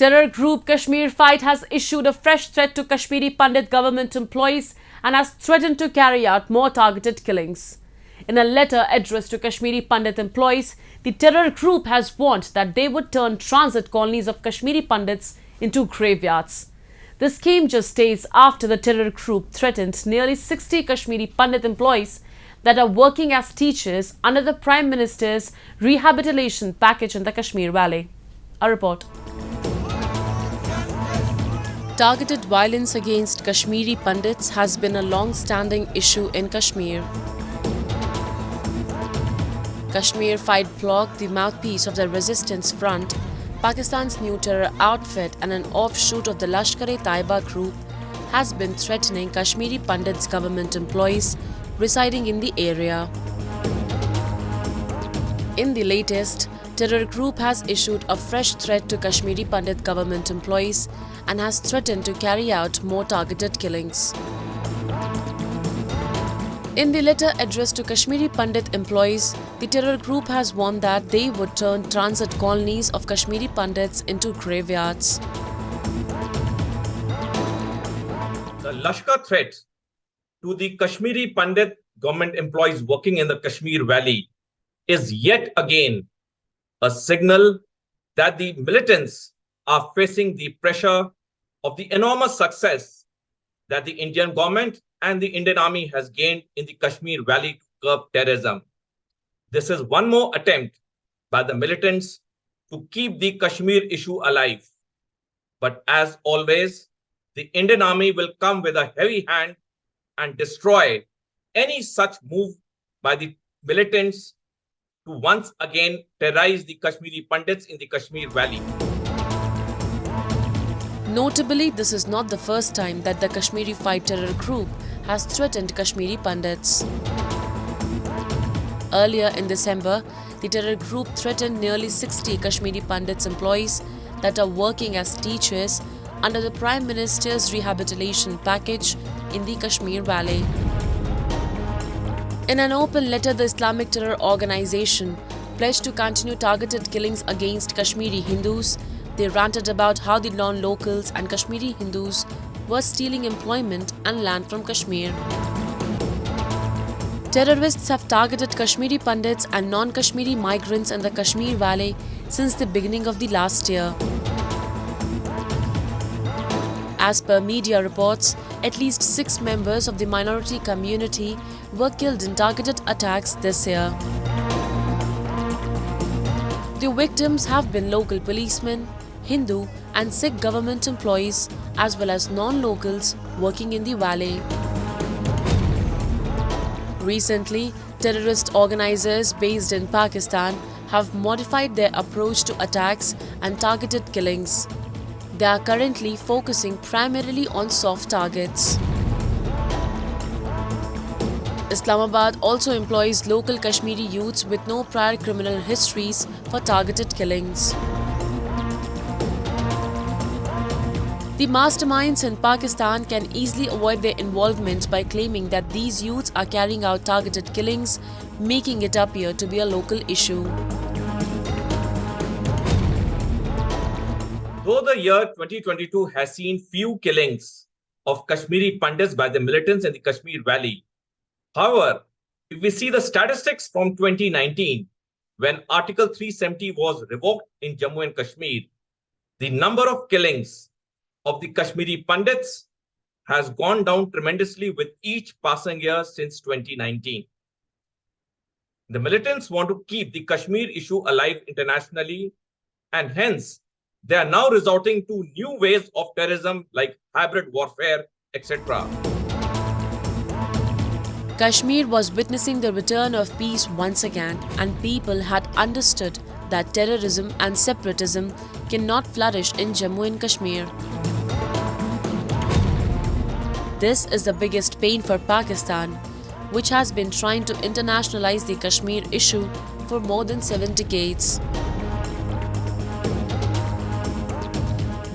Terror group Kashmir Fight has issued a fresh threat to Kashmiri Pandit government employees and has threatened to carry out more targeted killings. In a letter addressed to Kashmiri Pandit employees, the terror group has warned that they would turn transit colonies of Kashmiri Pandits into graveyards. This came just days after the terror group threatened nearly 60 Kashmiri Pandit employees that are working as teachers under the Prime Minister's Rehabilitation package in the Kashmir Valley. A report. Targeted violence against Kashmiri Pandits has been a long-standing issue in Kashmir. Kashmir Fight blog, the mouthpiece of the resistance front, Pakistan's new terror outfit and an offshoot of the Lashkar-e-Taiba group, has been threatening Kashmiri Pandits government employees residing in the area. In the latest, terror group has issued a fresh threat to Kashmiri Pandit government employees and has threatened to carry out more targeted killings. In the letter addressed to Kashmiri Pandit employees, the terror group has warned that they would turn transit colonies of Kashmiri Pandits into graveyards. The Lashkar threat to the Kashmiri Pandit government employees working in the Kashmir Valley is yet again a signal that the militants are facing the pressure of the enormous success that the Indian government and the Indian Army has gained in the Kashmir Valley to curb terrorism. This is one more attempt by the militants to keep the Kashmir issue alive. But as always, the Indian Army will come with a heavy hand and destroy any such move by the militants to once again terrorize the Kashmiri Pandits in the Kashmir Valley. Notably, this is not the first time that the Kashmiri Fight terror group has threatened Kashmiri Pandits. Earlier in December, the terror group threatened nearly 60 Kashmiri Pandits employees that are working as teachers under the Prime Minister's Rehabilitation package in the Kashmir Valley. In an open letter, the Islamic terror organization pledged to continue targeted killings against Kashmiri Hindus. They ranted about how the non-locals and Kashmiri Hindus were stealing employment and land from Kashmir. Terrorists have targeted Kashmiri Pandits and non-Kashmiri migrants in the Kashmir Valley since the beginning of the last year. As per media reports, at least 6 members of the minority community were killed in targeted attacks this year. The victims have been local policemen, Hindu and Sikh government employees, as well as non-locals working in the valley. Recently, terrorist organizers based in Pakistan have modified their approach to attacks and targeted killings. They are currently focusing primarily on soft targets. Islamabad also employs local Kashmiri youths with no prior criminal histories for targeted killings. The masterminds in Pakistan can easily avoid their involvement by claiming that these youths are carrying out targeted killings, making it appear to be a local issue. Though the year 2022 has seen few killings of Kashmiri Pandits by the militants in the Kashmir Valley, however, if we see the statistics from 2019, when Article 370 was revoked in Jammu and Kashmir, the number of killings of the Kashmiri Pandits has gone down tremendously with each passing year since 2019. The militants want to keep the Kashmir issue alive internationally, and hence they are now resorting to new ways of terrorism like hybrid warfare, etc. Kashmir was witnessing the return of peace once again, and people had understood that terrorism and separatism cannot flourish in Jammu and Kashmir. This is the biggest pain for Pakistan, which has been trying to internationalize the Kashmir issue for more than 7 decades.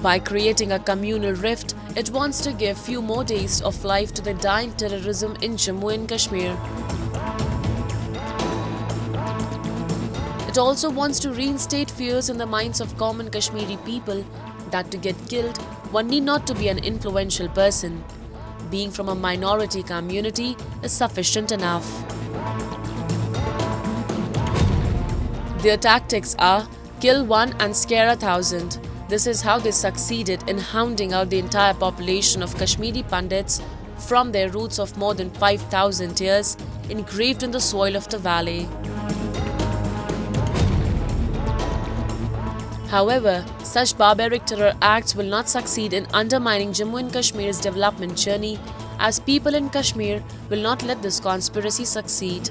By creating a communal rift, it wants to give few more days of life to the dying terrorism in Jammu and Kashmir. It also wants to reinstate fears in the minds of common Kashmiri people that to get killed, one need not to be an influential person. Being from a minority community is sufficient enough. Their tactics are kill one and scare 1,000. This is how they succeeded in hounding out the entire population of Kashmiri Pandits from their roots of more than 5,000 years engraved in the soil of the valley. However, such barbaric terror acts will not succeed in undermining Jammu and Kashmir's development journey, as people in Kashmir will not let this conspiracy succeed.